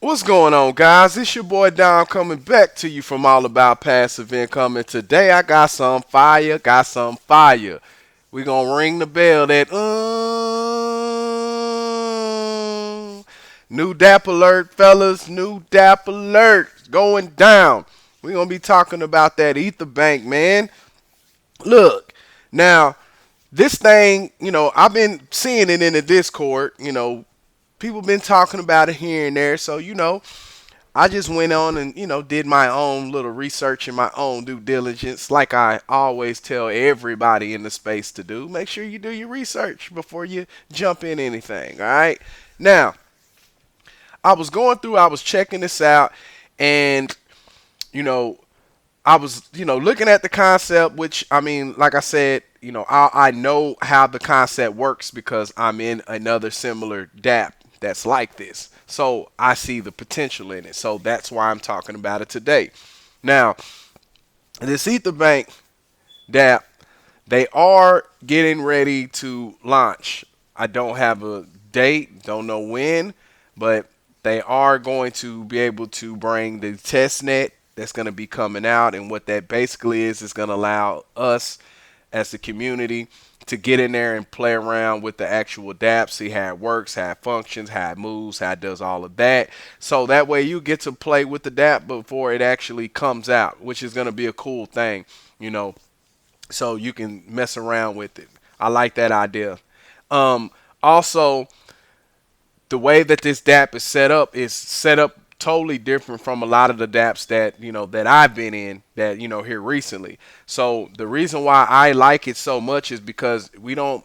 What's going on, guys? It's your boy Dom coming back to you from All About Passive Income. And today I got some fire, We gonna ring the bell that new Dapp Alert, fellas. New Dapp Alert going down. We gonna be talking about that 8therbank, man. Look, now this thing, I've been seeing it in the Discord. People been talking about it here and there. So I just went on and did my own little research and my own due diligence, like I always tell everybody in the space to do. Make sure you do your research before you jump in anything. All right. Now, I was checking this out, and you know, I was looking at the concept, which I mean, like I said, I know how the concept works because I'm in another similar DApp that's like this. So I see the potential in it. So that's why I'm talking about it today. Now, this EtherBank DApp, they are getting ready to launch. I don't have a date, don't know when, but they are going to be able to bring the test net that's going to be coming out. And what that basically is going to allow us as the community to get in there and play around with the actual DApp, see how it works, how it functions, how it moves, how it does all of that. So that way you get to play with the DApp before it actually comes out, which is going to be a cool thing, you know, so you can mess around with it. I like that idea. Also, the way that this DApp is set up totally different from a lot of the DApps that that I've been in that here recently. So the reason why I like it so much is because we don't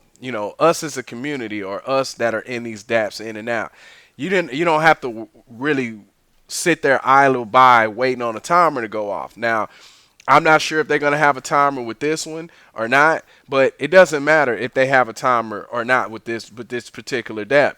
us as a community or us that are in these DApps in and out. You don't have to really sit there idle by waiting on a timer to go off. Now, I'm not sure if they're going to have a timer with this one or not, but it doesn't matter if they have a timer or not with this particular DApp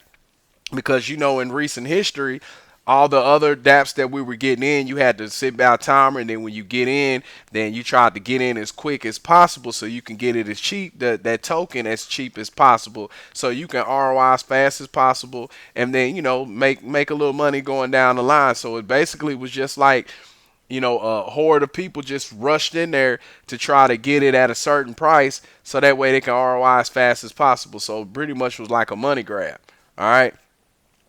because in recent history, all the other dapps that we were getting in, you had to sit by a timer, and then when you get in, then you tried to get in as quick as possible so you can get it as cheap, that token as cheap as possible, so you can ROI as fast as possible, and then make a little money going down the line. So it basically was just like a horde of people just rushed in there to try to get it at a certain price so that way they can ROI as fast as possible. So pretty much was like a money grab. All right.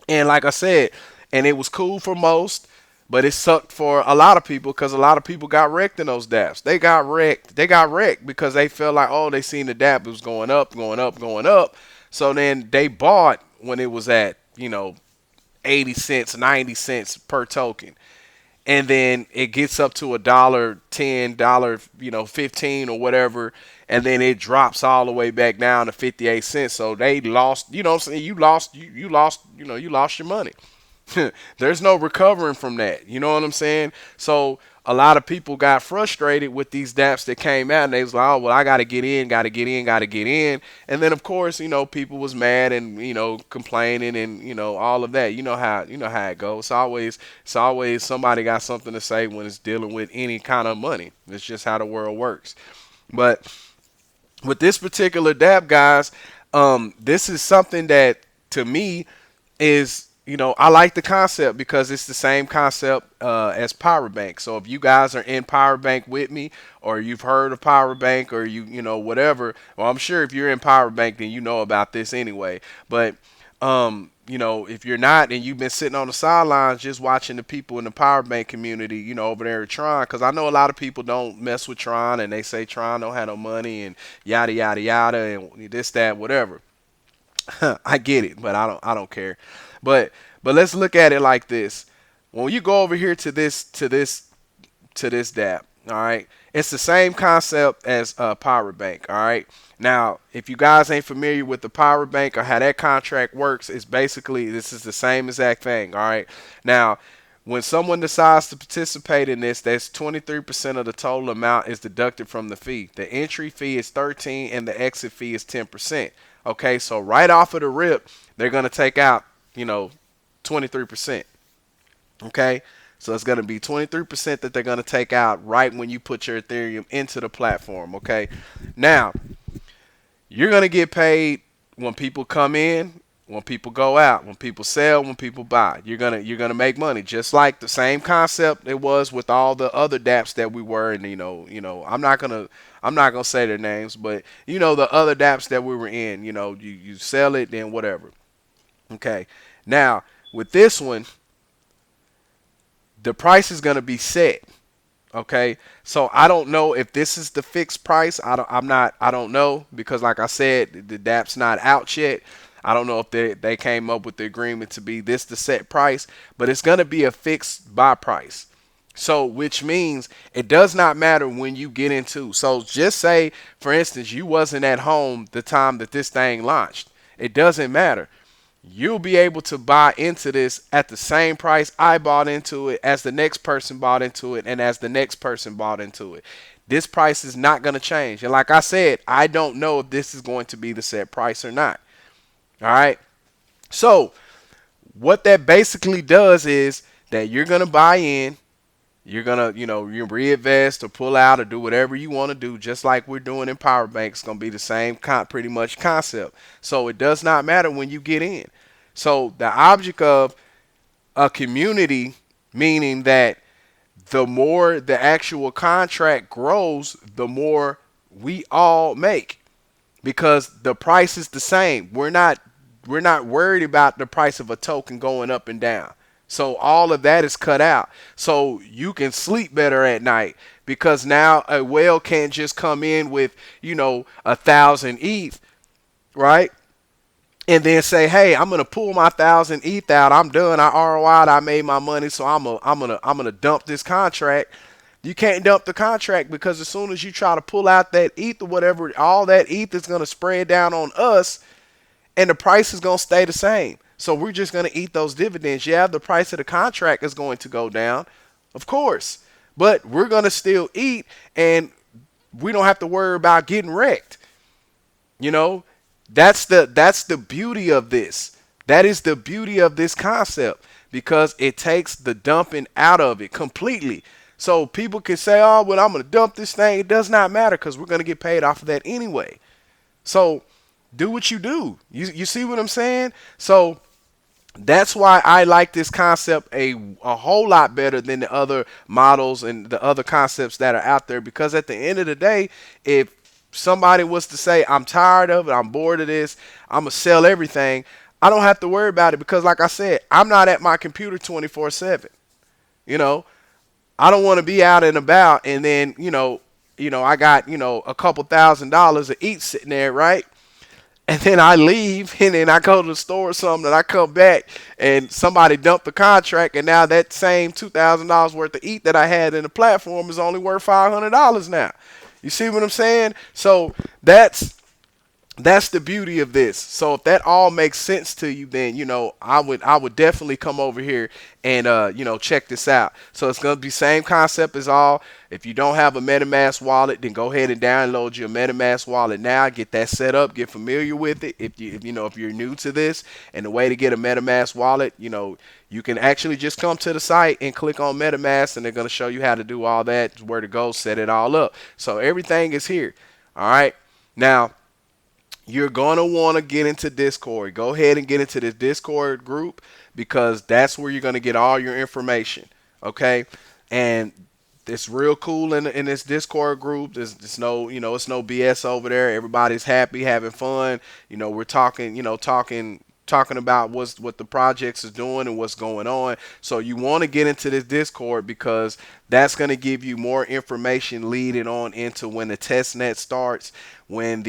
And like I said, and it was cool for most, but it sucked for a lot of people because a lot of people got wrecked in those dapps. They got wrecked. They got wrecked because they felt like, oh, they seen the dap, it was going up, going up, going up. So then they bought when it was at 80 cents, 90 cents per token. And then it gets up to $1.10, $15 or whatever, and then it drops all the way back down to 58 cents. So they lost, what I'm saying, you lost your money. There's no recovering from that. You know what I'm saying? So a lot of people got frustrated with these dapps that came out, and they was like, oh, well, I got to get in, got to get in, got to get in. And then, of course, people was mad and, complaining and, all of that. You know how it goes. It's always somebody got something to say when it's dealing with any kind of money. It's just how the world works. But with this particular dap, guys, this is something that to me is I like the concept because it's the same concept as power bank. So if you guys are in power bank with me, or you've heard of power bank, or whatever, well, I'm sure if you're in power bank, then you know about this anyway. But if you're not and you've been sitting on the sidelines just watching the people in the power bank community, over there at Tron, because I know a lot of people don't mess with Tron and they say Tron don't have no money and yada yada yada and this that whatever. I get it, but I don't care. But let's look at it like this. When you go over here to this DApp, all right, it's the same concept as Power Bank, all right. Now, if you guys ain't familiar with the Power Bank or how that contract works, it's basically this is the same exact thing, all right. Now, when someone decides to participate in this, that's 23% of the total amount is deducted from the fee. The entry fee is 13 and the exit fee is 10%. Okay, so right off of the rip, they're gonna take out, 23%. Okay, so it's gonna be 23% that they're gonna take out right when you put your Ethereum into the platform. Okay, now you're gonna get paid when people come in. when people go out, when people sell, when people buy, you're gonna make money. Just like the same concept it was with all the other Dapps that we were, and I'm not gonna say their names, but the other Dapps that we were in, you sell it, then whatever. Okay. Now with this one, the price is gonna be set. Okay, so I don't know if this is the fixed price. I don't know because, like I said, the DApp's not out yet. I don't know if they came up with the agreement to be this the set price, but it's gonna be a fixed buy price. So, which means it does not matter when you get into. So, just say, for instance, you wasn't at home the time that this thing launched. It doesn't matter. You'll be able to buy into this at the same price I bought into it, as the next person bought into it, and as the next person bought into it. This price is not going to change. And like I said, I don't know if this is going to be the set price or not. All right. So what that basically does is that you're going to buy in. You're gonna, you reinvest or pull out or do whatever you want to do, just like we're doing in power banks. It's gonna be the same pretty much concept. So it does not matter when you get in. So the object of a community, meaning that the more the actual contract grows, the more we all make, because the price is the same. We're not worried about the price of a token going up and down. So all of that is cut out. So you can sleep better at night, because now a whale can't just come in with, 1,000 ETH, right? And then say, hey, I'm gonna pull my 1,000 ETH out. I'm done. I ROI'd. I made my money. So I'm gonna dump this contract. You can't dump the contract, because as soon as you try to pull out that ETH or whatever, all that ETH is gonna spread down on us, and the price is going to stay the same. So we're just going to eat those dividends. Yeah, the price of the contract is going to go down, of course, but we're going to still eat, and we don't have to worry about getting wrecked. You know, that's the beauty of this. That is the beauty of this concept, because it takes the dumping out of it completely. So people can say, oh, well, I'm going to dump this thing. It does not matter, because we're going to get paid off of that anyway. So do what you do. You see what I'm saying? So that's why I like this concept a whole lot better than the other models and the other concepts that are out there. Because at the end of the day, if somebody was to say, I'm tired of it, I'm bored of this, I'm going to sell everything, I don't have to worry about it, because like I said, I'm not at my computer 24/7. You know, I don't want to be out and about, and then, I got, a couple $1,000s of each sitting there, right? And then I leave, and then I go to the store or something, and I come back, and somebody dumped the contract, and now that same $2,000 worth of ETH that I had in the platform is only worth $500 now. You see what I'm saying? So that's the beauty of this. So if that all makes sense to you, then I would definitely come over here and check this out. So it's gonna be same concept as all. If you don't have a MetaMask wallet, then go ahead and download your MetaMask wallet now. Get that set up. Get familiar with it. If you're new to this, and the way to get a MetaMask wallet, you can actually just come to the site and click on MetaMask, and they're gonna show you how to do all that, where to go, set it all up. So everything is here. All right. Now, you're going to want to get into Discord. Go ahead and get into this Discord group, because that's where you're going to get all your information. Okay. And it's real cool in this Discord group. There's no, it's no BS over there. Everybody's happy, having fun. We're talking about what the projects is doing and what's going on. So you want to get into this Discord, because that's going to give you more information leading on into when the test net starts, when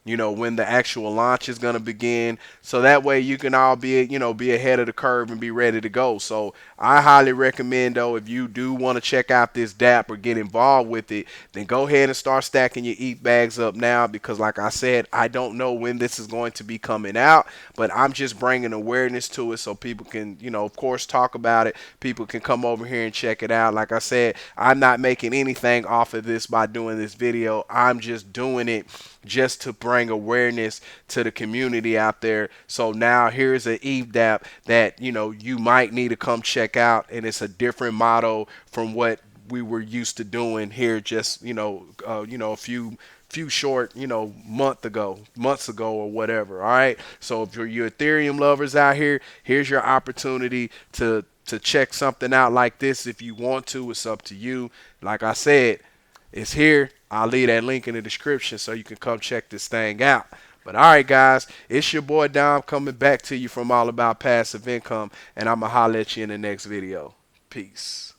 when the actual launch is going to begin. So that way you can all be ahead of the curve and be ready to go. So I highly recommend, though, if you do want to check out this Dapp or get involved with it, then go ahead and start stacking your ETH bags up now, because like I said, I don't know when this is going to be coming out, but I'm just bringing awareness to it so people can, of course, talk about it. People can come over here and check it out. Like I said, I'm not making anything off of this by doing this video. I'm just doing it just to bring awareness to the community out there. So now here's an ETH Dapp that you might need to come check out, and it's a different model from what we were used to doing here just a few short, months ago or whatever. All right. So if you're Ethereum lovers out here, here's your opportunity to check something out like this. If you want to, it's up to you. Like I said, it's here. I'll leave that link in the description so you can come check this thing out. But all right, guys, it's your boy Dom coming back to you from All About Passive Income, and I'm going to holler at you in the next video. Peace.